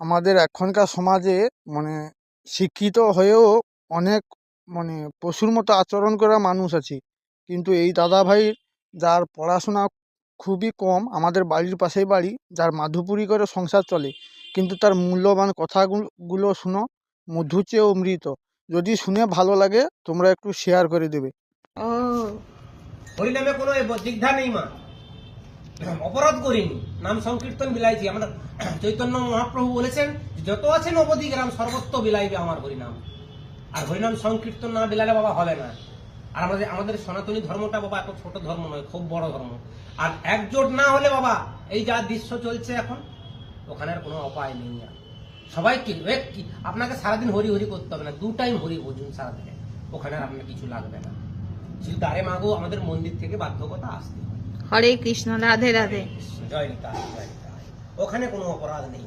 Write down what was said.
আমাদের এখনকার সমাজে মানে শিক্ষিত হয়েও অনেক মানে পশুর মতো আচরণ করা মানুষ আছে। কিন্তু এই দাদা ভাই যার পড়াশোনা খুবই কম, আমাদের বাড়ির পাশেই বাড়ি, যার মাধুপুরি করে সংসার চলে, কিন্তু তার মূল্যবান কথাগুলো শুনো, মধু চেয়ে অমৃত। যদি শুনে ভালো লাগে তোমরা একটু শেয়ার করে দেবে। ও হরিনামে কোনো দ্বিধা নেই মা, অপরাধ করিনি, নাম সংকীর্তন বিলাইছি। আমরা চৈতন্য মহাপ্রভু বলেছেন যত আছে নবদ্বীপ গ্রাম সর্বত্র বিলাইবে আমার হরিনাম। আর হরিনাম সংকীর্তন না বিলালে বাবা হবে না। আর আমাদের আমাদের সনাতনী ধর্মটা বাবা এত ছোট ধর্ম নয়, খুব বড় ধর্ম। আর একজোট না হলে বাবা এই যা দৃশ্য চলছে এখন, ওখানে আর কোনো উপায় নেই। আর সবাইকে আপনাকে সারাদিন হরি হরি করতে হবে না, 2 টাইম হরি বুঝুন সারাদিনে, ওখানে আর আপনার কিছু লাগবে না। শুধু দ্বারে মাগো আমাদের মন্দির থেকে বাধ্যকতা আসতে হবে। হরে কৃষ্ণ, রাধে রাধে। জয় নিতাই, জয় নিতাই। ওখানে কোনো অপরাধ নেই।